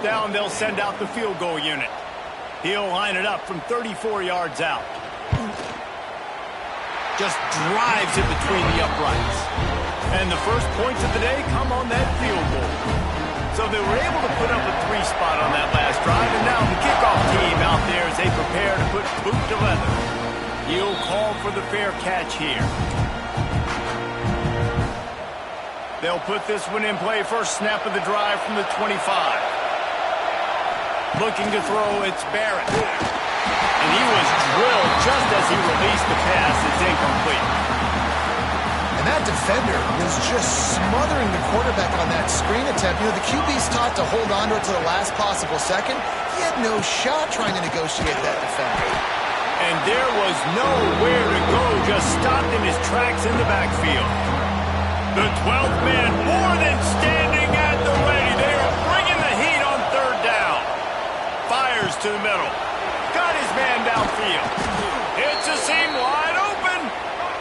Down, they'll send out the field goal unit. He'll line it up from 34 yards out. Just drives it between the uprights. And the first points of the day come on that field goal. So they were able to put up a 3 spot on that last drive, and now the kickoff team out there as they prepare to put boot to leather. He'll call for the fair catch here. They'll put this one in play. First snap of the drive from the 25. Looking to throw, it's Barrett. And he was drilled just as he released the pass. It's incomplete. And that defender was just smothering the quarterback on that screen attempt. You know, the QB's taught to hold on to it to the last possible second. He had no shot trying to negotiate that defender. And there was nowhere to go, just stopped in his tracks in the backfield. The 12th man more than standing at the ready. They are bringing the heat on third down. Fires to the middle. Got his man downfield. It's a seam wide open.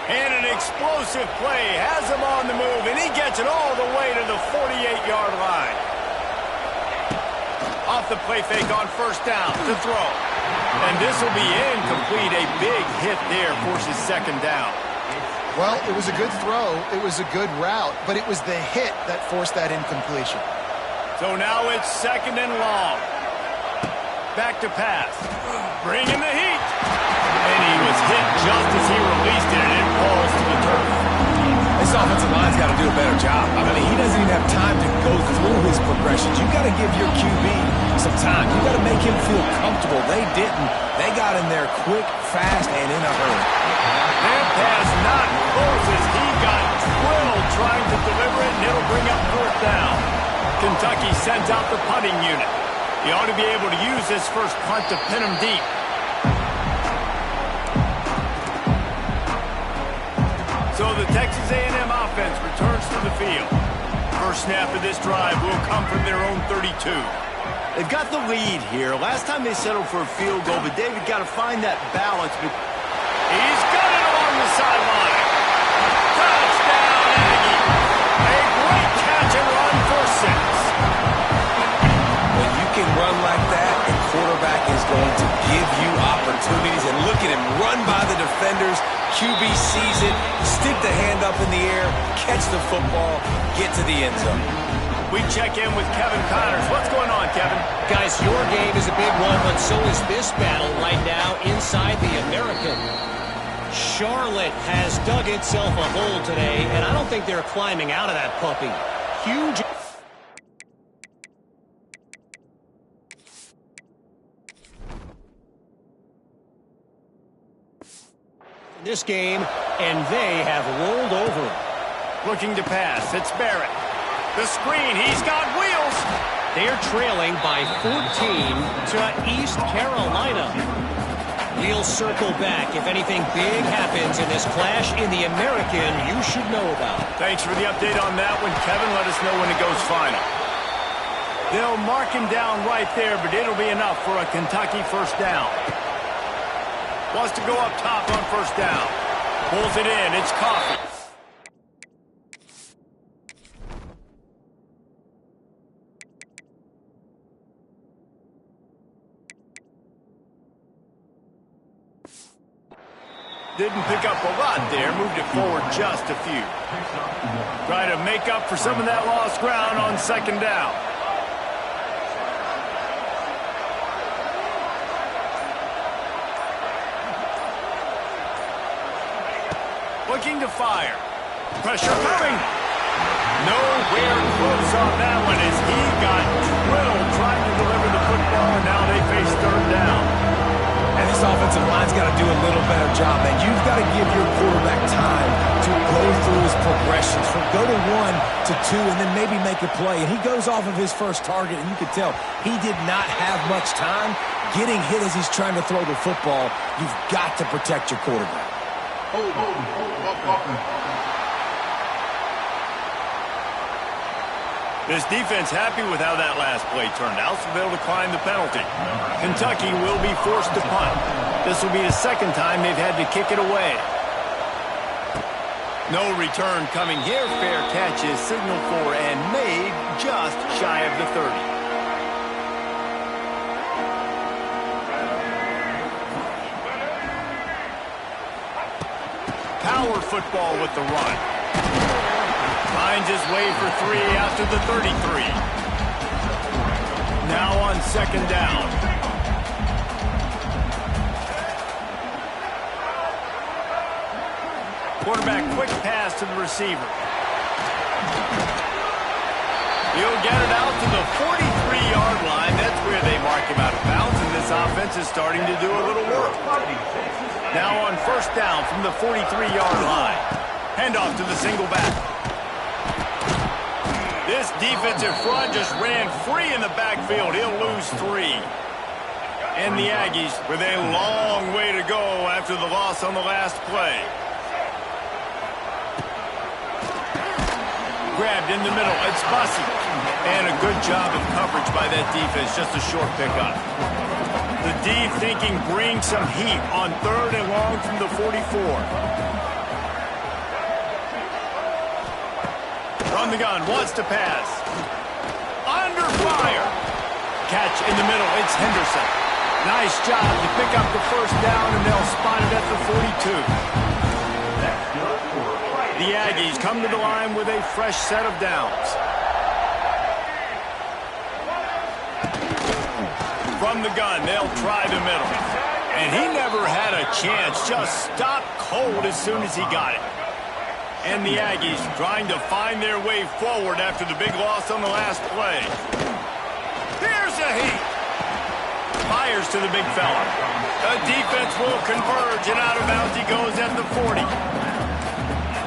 And an explosive play has him on the move, and he gets it all the way to the 48-yard line. Off the play fake on first down to throw. And this will be incomplete. A big hit there forces second down. Well, it was a good throw. It was a good route, but it was the hit that forced that incompletion. So now it's second and long. Back to pass. Bringing the heat. And he was hit just as he released it, and it falls to the turf. This offensive line's got to do a better job. I mean, he doesn't even have time to go through his progressions. You've got to give your QB some time. You've got to make him feel comfortable. They didn't. They got in there quick, fast, and in a hurry. That pass not close as he got drilled trying to deliver it, and it'll bring up fourth down. Kentucky sends out the punting unit. He ought to be able to use this first punt to pin him deep. So the Texas A&M offense returns to the field. First snap of this drive will come from their own 32. They've got the lead here. Last time they settled for a field goal, but David got to find that balance. But he's got it along the sideline. Touchdown, Aggie. A great catch and run for 6. When you can run like that, the quarterback is going to give you opportunities. And look at him run by the defenders. QB sees it, stick the hand up in the air, catch the football, get to the end zone. We check in with Kevin Connors. What's going on, Kevin? Guys, your game is a big one, but so is this battle right now inside the American. Charlotte has dug itself a hole today, and I don't think they're climbing out of that puppy. Huge. This game, and they have rolled over. Looking to pass, it's Barrett. The screen, he's got wheels. They're trailing by 14 to East Carolina. We'll circle back. If anything big happens in this clash in the American, you should know about. Thanks for the update on that one, Kevin. Let us know when it goes final. They'll mark him down right there, but it'll be enough for a Kentucky first down. Wants to go up top on first down. Pulls it in. It's Coffee. Didn't pick up a lot there. Moved it forward just a few. Try to make up for some of that lost ground on second down. Looking to fire. Pressure coming. Nowhere close on that one as he got drilled trying to deliver the football, and now they face third down. And this offensive line's got to do a little better job, man. You've got to give your quarterback time to go through his progressions from go to 1 to 2 and then maybe make a play. And he goes off of his first target, and you can tell he did not have much time getting hit as he's trying to throw the football. You've got to protect your quarterback. This defense happy with how that last play turned out, so they'll decline the penalty. Kentucky will be forced to punt. This will be the second time they've had to kick it away. No return coming here. Fair catch is signaled for and made just shy of the 30. power football with the run. Finds his way for 3 after the 33. Now on second down. Quarterback quick pass to the receiver. He'll get it out to the 43-yard line. That's where they mark him out of bounds, and this offense is starting to do a little work. Now on first down from the 43-yard line. Handoff to the single back. This defensive front just ran free in the backfield. He'll lose 3. And the Aggies with a long way to go after the loss on the last play. Grabbed in the middle. It's Bussey. And a good job of coverage by that defense. Just a short pickup. The D thinking bring some heat on 3rd and long from the 44. Run the gun. Wants to pass. Under fire. Catch in the middle. It's Henderson. Nice job to pick up the first down, and they'll spot it at the 42. The Aggies come to the line with a fresh set of downs. From the gun, they'll try the middle. And he never had a chance. Just stopped cold as soon as he got it. And the Aggies trying to find their way forward after the big loss on the last play. Here's a heat. Fires to the big fella. The defense will converge, and out of bounds he goes at the 40.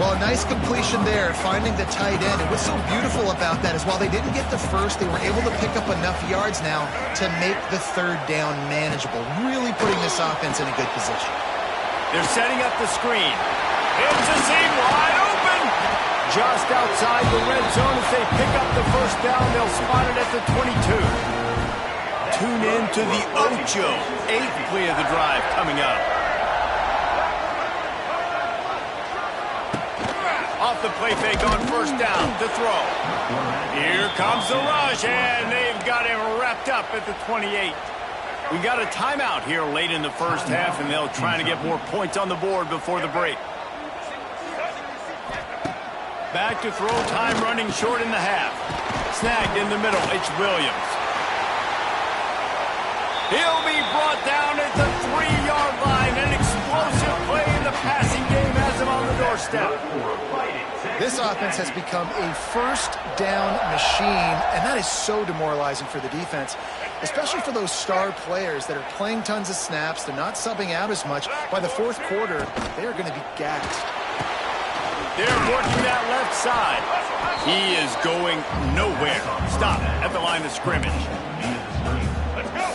Well, a nice completion there, finding the tight end. And what's so beautiful about that is while they didn't get the first, they were able to pick up enough yards now to make the 3rd down manageable, really putting this offense in a good position. They're setting up the screen. It's a seam wide open. Just outside the red zone as they pick up the first down. They'll spot it at the 22. Tune in to the Ocho. 8th play of the drive coming up. Off the play fake on first down to throw. Here comes the rush, and they've got him wrapped up at the 28. We got a timeout here late in the first half, and they'll try to get more points on the board before the break. Back to throw, time running short in the half. Snagged in the middle, it's Williams. He'll be brought down at the 3-yard line. An explosive play in the passing game has him on the doorstep. This offense has become a first down machine, and that is so demoralizing for the defense, especially for those star players that are playing tons of snaps. They're not subbing out as much. By the 4th quarter, they're going to be gassed. They're working that left side. He is going nowhere. Stop at the line of scrimmage.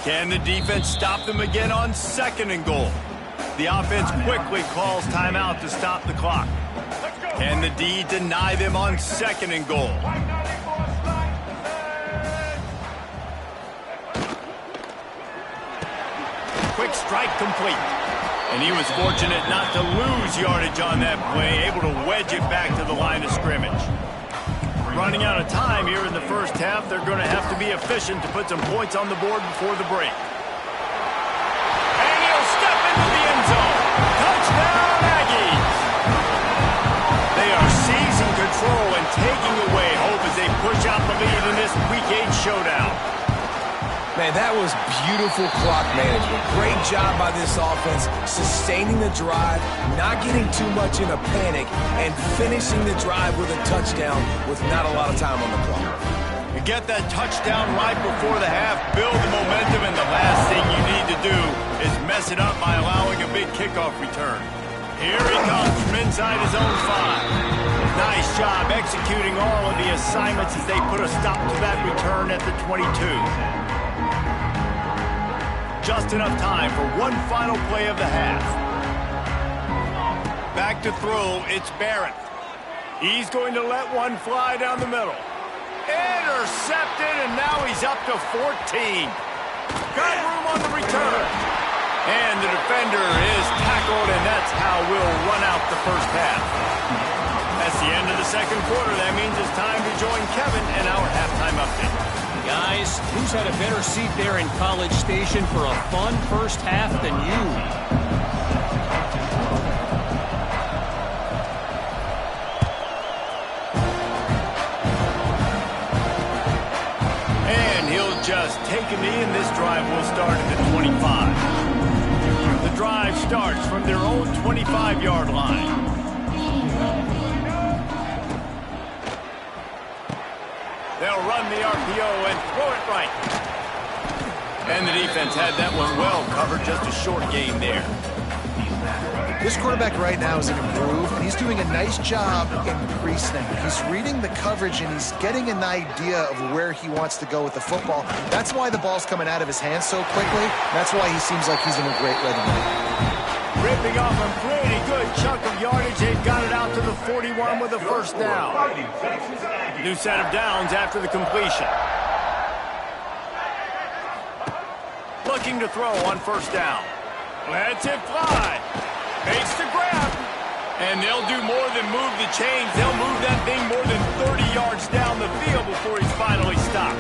Can the defense stop them again on 2nd and goal? The offense quickly calls timeout to stop the clock. Can the D deny them on 2nd and goal? Quick strike complete. And he was fortunate not to lose yardage on that play, able to wedge it back to the line of scrimmage. Running out of time here in the first half, they're going to have to be efficient to put some points on the board before the break. And he'll step into the end zone. Touchdown, Aggies! They are seizing control and taking away hope as they push out the lead in this Week 8 showdown. Man, that was beautiful clock management. Great job by this offense, sustaining the drive, not getting too much in a panic, and finishing the drive with a touchdown with not a lot of time on the clock. You get that touchdown right before the half, build the momentum, and the last thing you need to do is mess it up by allowing a big kickoff return. Here he comes from inside his own 5. Nice job executing all of the assignments as they put a stop to that return at the 22. Just enough time for one final play of the half. Back to throw, it's Barrett. He's going to let one fly down the middle. Intercepted, and now he's up to 14. Got room on the return. And the defender is tackled, and that's how we'll run out the first half. That's the end of the second quarter. That means it's time to join Kevin in our halftime update. Guys, who's had a better seat there in College Station for a fun first half than you? just take a knee, and this drive will start at the 25. The drive starts from their own 25-yard line. They'll run the RPO and throw it right. And the defense had that one well covered, just a short gain there. This quarterback right now is in a groove, and he's doing a nice job in pre-snap. He's reading the coverage, and he's getting an idea of where he wants to go with the football. That's why the ball's coming out of his hands so quickly. That's why he seems like he's in a great rhythm. Ripping off a pretty good chunk of yardage. They've got it out to the 41 with a first down. New set of downs after the completion. Looking to throw on first down. Lets it fly. Makes the grab. And they'll do more than move the chains. They'll move that thing more than 30 yards down the field before he's finally stopped.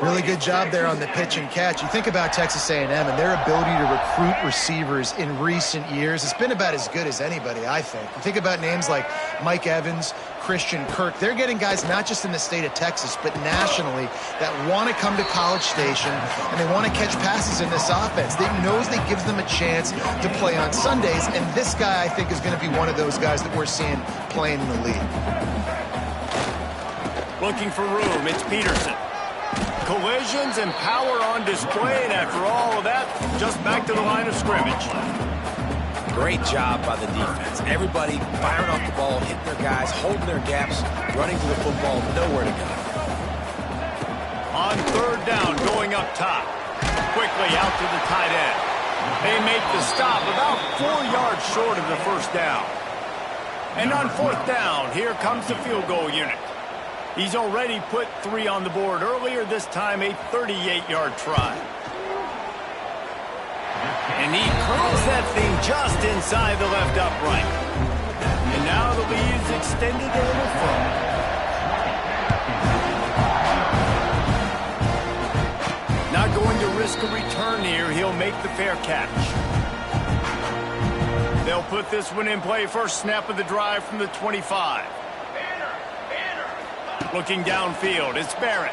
Really good job there on the pitch and catch. You think about Texas A&M and their ability to recruit receivers in recent years. It's been about as good as anybody, I think. You think about names like Mike Evans, Christian Kirk. They're getting guys not just in the state of Texas, but nationally that want to come to College Station and they want to catch passes in this offense. They knows they gives them a chance to play on Sundays, and this guy, I think, is going to be one of those guys that we're seeing playing in the league. Looking for room, it's Peterson. Collisions and power on display, and after all of that, just back to the line of scrimmage. Great job by the defense. Everybody firing off the ball, hitting their guys, holding their gaps, running to the football, nowhere to go. On third down, going up top. Quickly out to the tight end. They make the stop about 4 yards short of the first down. And on fourth down, here comes the field goal unit. He's already put 3 on the board earlier, this time a 38-yard try. And he curls that thing just inside the left upright. And now the lead is extended a little further. Not going to risk a return here. He'll make the fair catch. They'll put this one in play. First snap of the drive from the 25. Looking downfield, it's Barrett.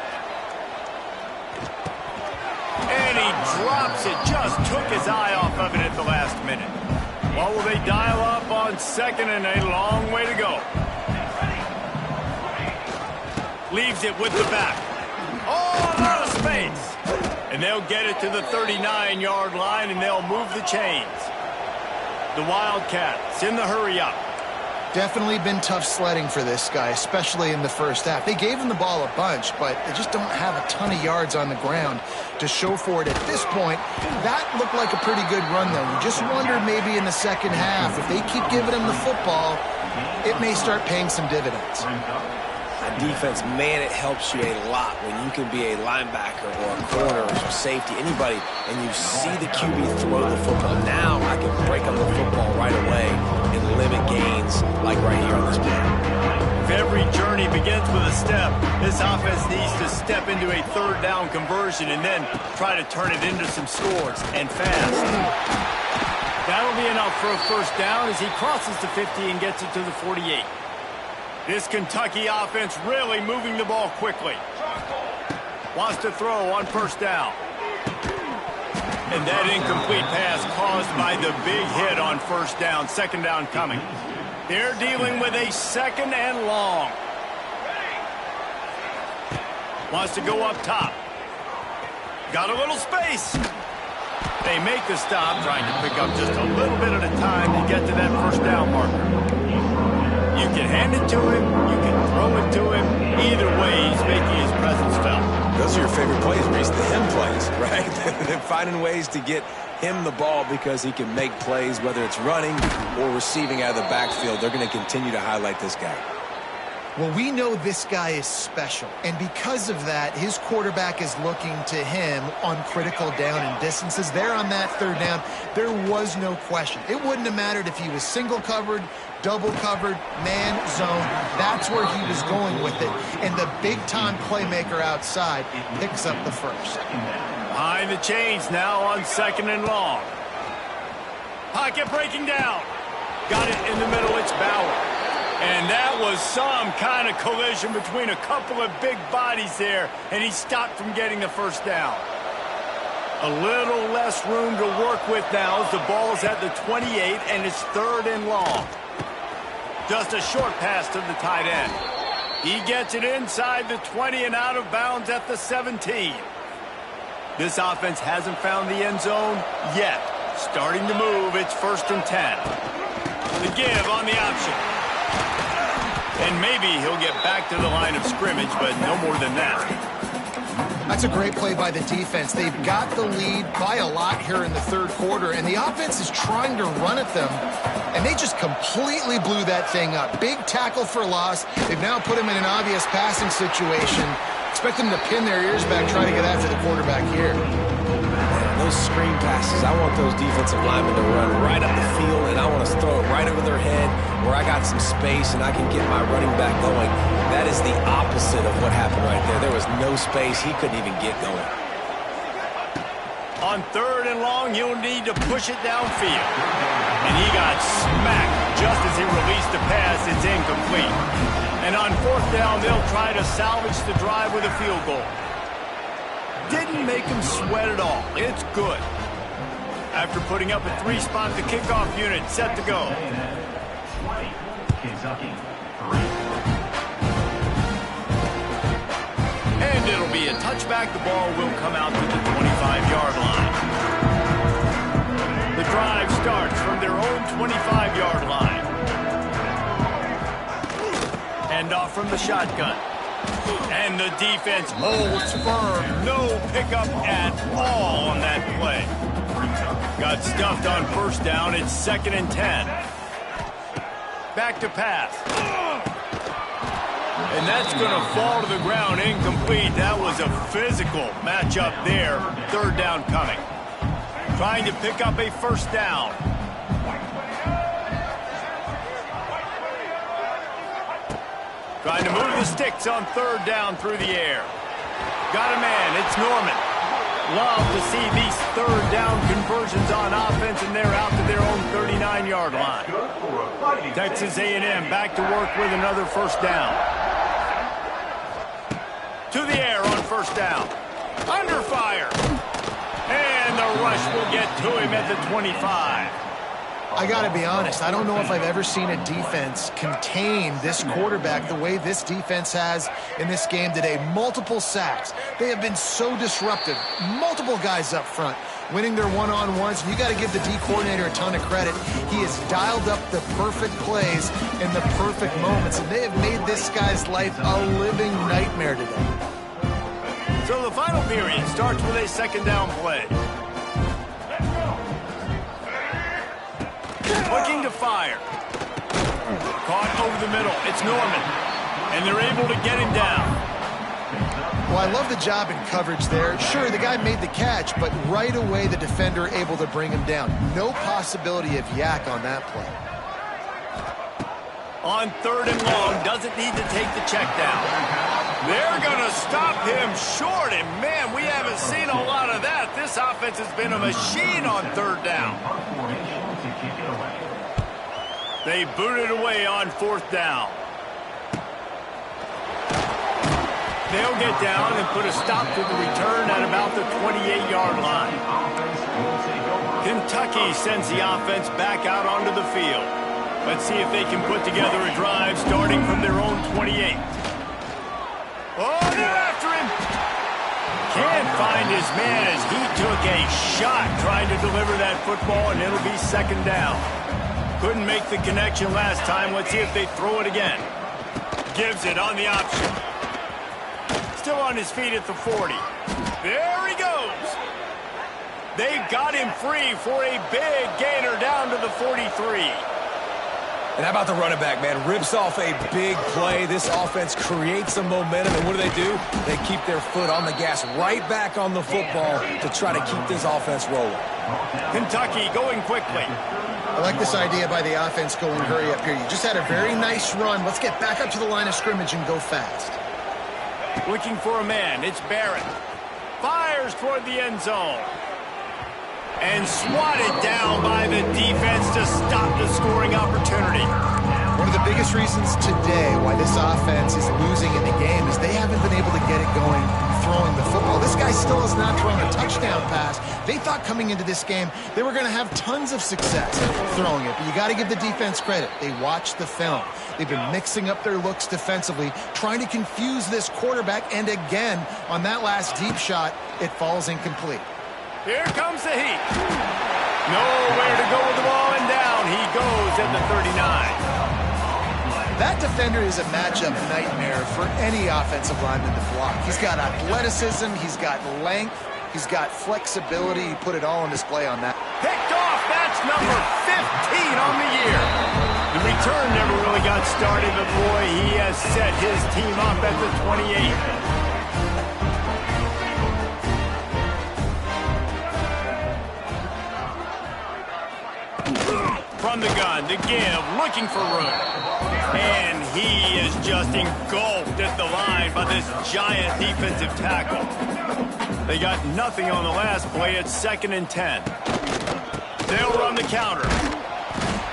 And he drops it. Just took his eye off of it at the last minute. Well, will they dial up on second, and a long way to go. Leaves it with the back. Oh, out of space. And they'll get it to the 39-yard line, and they'll move the chains. The Wildcats in the hurry-up. Definitely been tough sledding for this guy, especially in the first half. They gave him the ball a bunch, but they just don't have a ton of yards on the ground to show for it at this point. That looked like a pretty good run, though. You just wonder maybe in the second half, if they keep giving him the football, it may start paying some dividends. Defense, man, it helps you a lot when you can be a linebacker or a corner or safety, anybody, and you see the QB throw the football. Now I can break up the football right away and limit gains like right here on this play. If every journey begins with a step, this offense needs to step into a third down conversion and then try to turn it into some scores, and fast. That'll be enough for a first down as he crosses the 50 and gets it to the 48. This Kentucky offense really moving the ball quickly. Wants to throw on first down. And that incomplete pass caused by the big hit on first down. Second down coming. They're dealing with a second and long. Wants to go up top. Got a little space. They make the stop, trying to pick up just a little bit at a time to get to that first down marker. You can hand it to him, you can throw it to him. Either way, he's making his presence felt. Those are your favorite plays, Reese, the him plays, right? They're finding ways to get him the ball because he can make plays, whether it's running or receiving out of the backfield. They're going to continue to highlight this guy. Well, we know this guy is special, and because of that, his quarterback is looking to him on critical down and distances. There on that third down, there was no question. It wouldn't have mattered if he was single covered, double covered, man, zone. That's where he was going with it. And the big-time playmaker outside picks up the first. Behind the chains now on second and long. Pocket breaking down. Got it in the middle, it's Bauer. And that was some kind of collision between a couple of big bodies there, and he stopped from getting the first down. A little less room to work with now as the ball's at the 28, and it's 3rd and long. Just a short pass to the tight end. He gets it inside the 20 and out of bounds at the 17. This offense hasn't found the end zone yet. Starting to move, it's 1st and 10. The give on the option. And maybe he'll get back to the line of scrimmage, but no more than that. That's a great play by the defense. They've got the lead by a lot here in the 3rd quarter, and the offense is trying to run at them, and they just completely blew that thing up. Big tackle for loss. They've now put him in an obvious passing situation. Expect them to pin their ears back, try to get after the quarterback here. Those screen passes, I want those defensive linemen to run right up the field, and I want to throw it right over their head where I got some space and I can get my running back going. That is the opposite of what happened right there. There was no space. He couldn't even get going. On 3rd and long, you'll need to push it downfield. And he got smacked just as he released the pass. It's incomplete. And on 4th down, they'll try to salvage the drive with a field goal. Didn't make him sweat at all. It's good. After putting up a 3-spot, the kickoff unit set to go. And it'll be a touchback. The ball will come out to the 25-yard line. The drive starts from their own 25-yard line. Hand off from the shotgun. And the defense holds firm. No pickup at all on that play. Got stuffed on 1st down. It's 2nd and 10. Back to pass. And that's going to fall to the ground incomplete. That was a physical matchup there. 3rd down coming. Trying to pick up a 1st down. Trying to move the sticks on 3rd down through the air. Got a man. It's Norman. Love to see these 3rd down conversions on offense, and they're out to their own 39-yard line. Texas A&M back to work with another 1st down. To the air on 1st down. Under fire. And the rush will get to him at the 25. I got to be honest, I don't know if I've ever seen a defense contain this quarterback the way this defense has in this game today. Multiple sacks. They have been so disruptive. Multiple guys up front winning their one-on-ones. And you got to give the D coordinator a ton of credit. He has dialed up the perfect plays in the perfect moments, and they have made this guy's life a living nightmare today. So the final period starts with a 2nd down play. Looking to fire. Caught over the middle. It's Norman. And they're able to get him down. Well, I love the job in coverage there. Sure, the guy made the catch, but right away the defender able to bring him down. No possibility of yak on that play. On 3rd and long, doesn't need to take the check down. They're going to stop him short, and man, we haven't seen a lot of that. This offense has been a machine on 3rd down. They boot it away on 4th down. They'll get down and put a stop to the return at about the 28-yard line. Kentucky sends the offense back out onto the field. Let's see if they can put together a drive starting from their own 28. Oh, they're after him. Can't find his man as he took a shot trying to deliver that football, and it'll be 2nd down. Couldn't make the connection last time. Let's see if they throw it again. Gives it on the option. Still on his feet at the 40. There he goes. They've got him free for a big gainer down to the 43. And how about the running back, man? Rips off a big play. This offense creates some momentum, and what do? They keep their foot on the gas right back on the football to try to keep this offense rolling. Kentucky going quickly. I like this idea by the offense going hurry up here. You just had a very nice run. Let's get back up to the line of scrimmage and go fast. Looking for a man. It's Barrett. Fires toward the end zone. And swatted down by the defense to stop the scoring opportunity. One of the biggest reasons today why this offense is losing in the game is they haven't been able to get it going throwing the football. This guy still has not thrown a touchdown pass. They thought coming into this game they were going to have tons of success throwing it, but you got to give the defense credit. They watched the film. They've been mixing up their looks defensively, trying to confuse this quarterback, and again, on that last deep shot, it falls incomplete. Here comes the heat. Nowhere to go with the ball, and down he goes at the 39. That defender is a matchup nightmare for any offensive lineman to block. He's got athleticism, he's got length, he's got flexibility. He put it all on display on that. Picked off, that's number 15 on the year. The return never really got started, but boy, he has set his team up at the 28. From the gun to give, looking for room. And he is just engulfed at the line by this giant defensive tackle. They got nothing on the last play. It's 2nd and 10. They'll run the counter.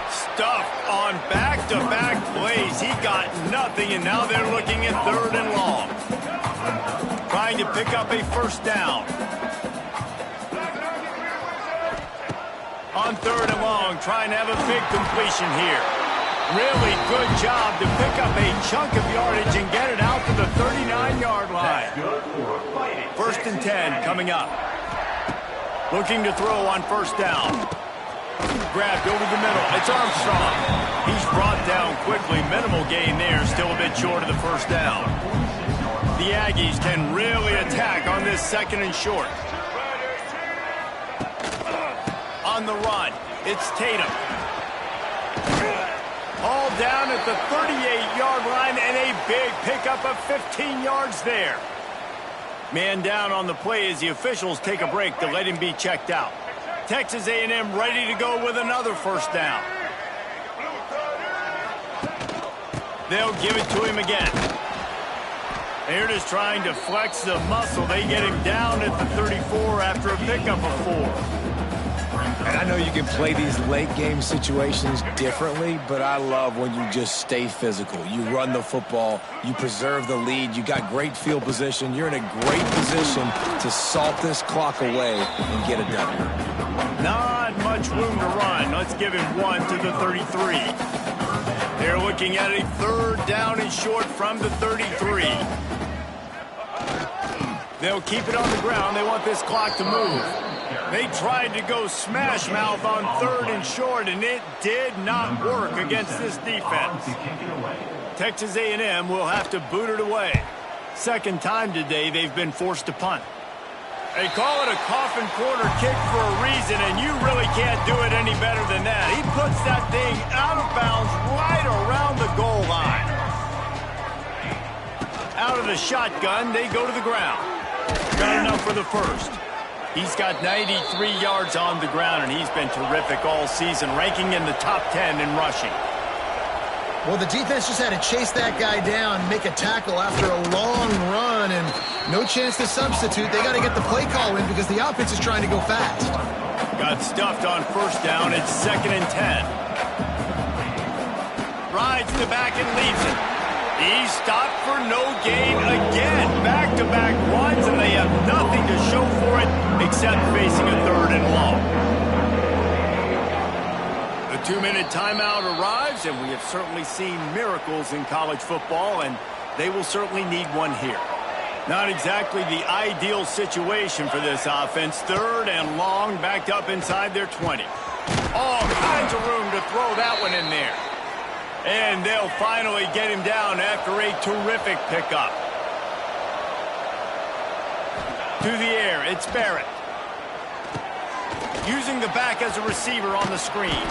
Stuffed on back-to-back plays. He got nothing, and now they're looking at 3rd and long. Trying to pick up a first down. On 3rd and long, trying to have a big completion here. Really good job to pick up a chunk of yardage and get it out to the 39-yard line. 1st and 10 coming up. Looking to throw on first down. Grabbed over the middle. It's Armstrong. He's brought down quickly. Minimal gain there. Still a bit short of the first down. The Aggies can really attack on this 2nd and short. On the run, it's Tatum. All down at the 38-yard line, and a big pickup of 15 yards there. Man down on the play as the officials take a break to let him be checked out. Texas A&M ready to go with another first down. They'll give it to him again. They're just trying to flex the muscle. They get him down at the 34 after a pickup of 4. And I know you can play these late-game situations differently, but I love when you just stay physical. You run the football, you preserve the lead, you got great field position. You're in a great position to salt this clock away and get it done. Not much room to run. Let's give him 1 to the 33. They're looking at a 3rd down and short from the 33. They'll keep it on the ground. They want this clock to move. They tried to go smash mouth on 3rd and short, and it did not work against this defense. Texas A&M will have to boot it away. 2nd time today they've been forced to punt. They call it a coffin corner kick for a reason, and you really can't do it any better than that. He puts that thing out of bounds right around the goal line. Out of the shotgun, they go to the ground. Got enough for the first. He's got 93 yards on the ground, and he's been terrific all season, ranking in the top 10 in rushing. Well, the defense just had to chase that guy down, make a tackle after a long run, and no chance to substitute. They got to get the play call in because the offense is trying to go fast. Got stuffed on first down. It's 2nd and 10. Rides to the back and leaves it. He's stopped for no gain again. Back-to-back runs, and they have nothing to show for it except facing a 3rd and long. The 2-minute timeout arrives, and we have certainly seen miracles in college football, and they will certainly need one here. Not exactly the ideal situation for this offense. 3rd and long, backed up inside their 20. All kinds of room to throw that one in there. And they'll finally get him down after a terrific pickup. To the air, it's Barrett. Using the back as a receiver on the screen.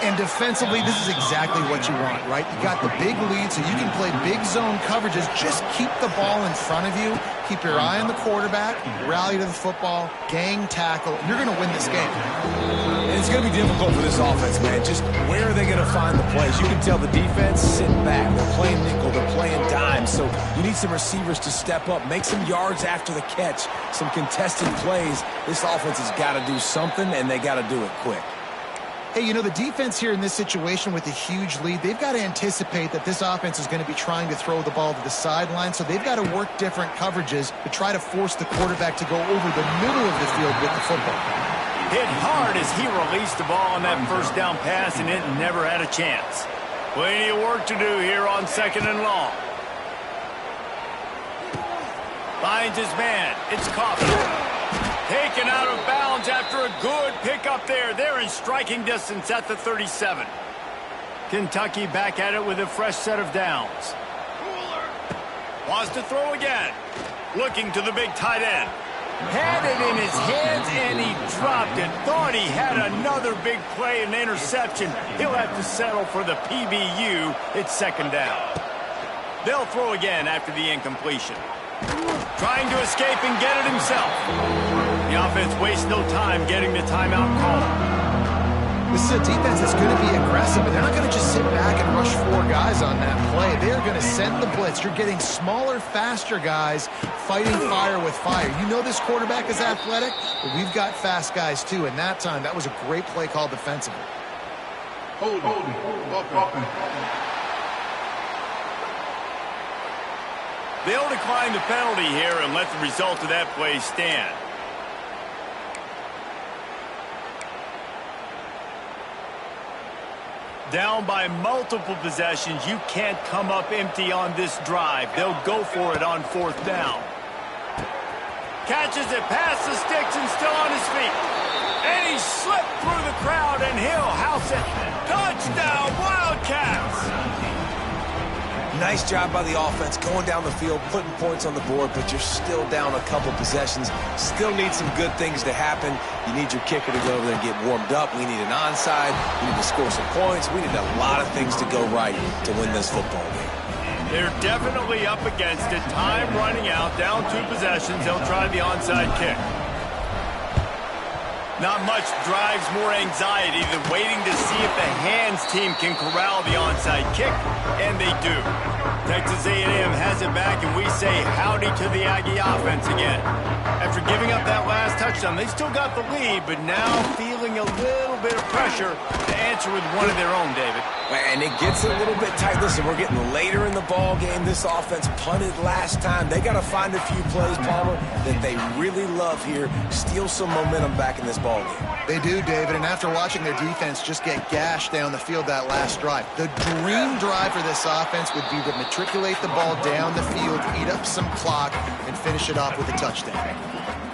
And defensively, this is exactly what you want, right? You got the big lead, so you can play big zone coverages. Just keep the ball in front of you. Keep your eye on the quarterback. Rally to the football. Gang tackle. You're going to win this game. And it's going to be difficult for this offense, man. Just where are they going to find the plays? You can tell the defense sitting back. They're playing nickel. They're playing dime. So you need some receivers to step up, make some yards after the catch, some contested plays. This offense has got to do something, and they got to do it quick. Hey, you know, the defense here in this situation with a huge lead, they've got to anticipate that this offense is going to be trying to throw the ball to the sideline, so they've got to work different coverages to try to force the quarterback to go over the middle of the field with the football. Hit hard as he released the ball on that first down pass, and it never had a chance. Plenty of work to do here on 2nd and long. Finds his man. It's Coffin. Taken out of bounds after a good pickup there. They're in striking distance at the 37. Kentucky back at it with a fresh set of downs. Wants to throw again. Looking to the big tight end. Had it in his hands and he dropped it. Thought he had another big play and interception. He'll have to settle for the PBU. It's 2nd down. They'll throw again after the incompletion. Trying to escape and get it himself. The offense wastes no time getting the timeout call. This is a defense that's going to be aggressive, but they're not going to just sit back and rush 4 guys on that play. They're going to send the blitz. You're getting smaller, faster guys fighting fire with fire. You know this quarterback is athletic, but we've got fast guys too. And that time, that was a great play call defensively. Hold it. They'll decline the penalty here and let the result of that play stand. Down by multiple possessions, you can't come up empty on this drive. They'll go for it on 4th down. Catches it past the sticks and still on his feet. And he slipped through the crowd and he'll house it. Touchdown, Wildcats! Nice job by the offense going down the field, putting points on the board, but you're still down a couple possessions. Still need some good things to happen. You need your kicker to go over there and get warmed up. We need an onside. We need to score some points. We need a lot of things to go right to win this football game. They're definitely up against it. Time running out, down 2 possessions. They'll try the onside kick. Not much drives more anxiety than waiting to see if the hands team can corral the onside kick, and they do. Texas A&M has it back, and we say howdy to the Aggie offense again. After giving up that last touchdown, they still got the lead, but now feeling a little bit of pressure to answer with one of their own, David. And it gets a little bit tight. Listen, we're getting later in the ball game. This offense punted last time. They got to find a few plays, Palmer, that they really love here. Steal some momentum back in this ball game. They do, David, and after watching their defense just get gashed down the field that last drive, the dream drive for this offense would be to matriculate the ball down the field, eat up some clock, and finish it off with a touchdown.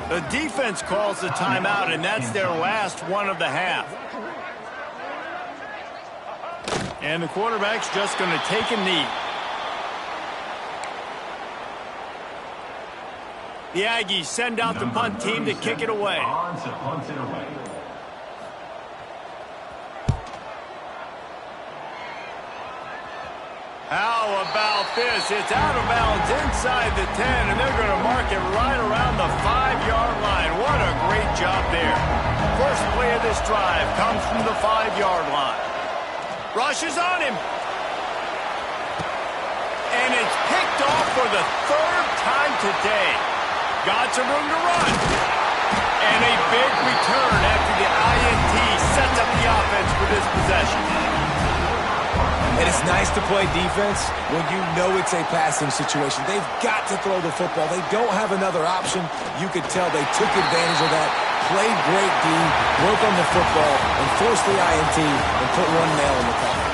The defense calls the timeout, and that's their last one of the half. And the quarterback's just going to take a knee. The Aggies send out the punt team to kick it away. How about this? It's out of bounds inside the 10, and they're going to mark it right around the 5-yard line. What a great job there. First play of this drive comes from the 5-yard line. Rushes on him. And it's picked off for the 3rd time today. Got some room to run. And a big return after the INT sets up the offense for this possession. And it's nice to play defense when you know it's a passing situation. They've got to throw the football. They don't have another option. You could tell they took advantage of that, played great D, worked on the football, and forced the INT and put one nail in the coffin.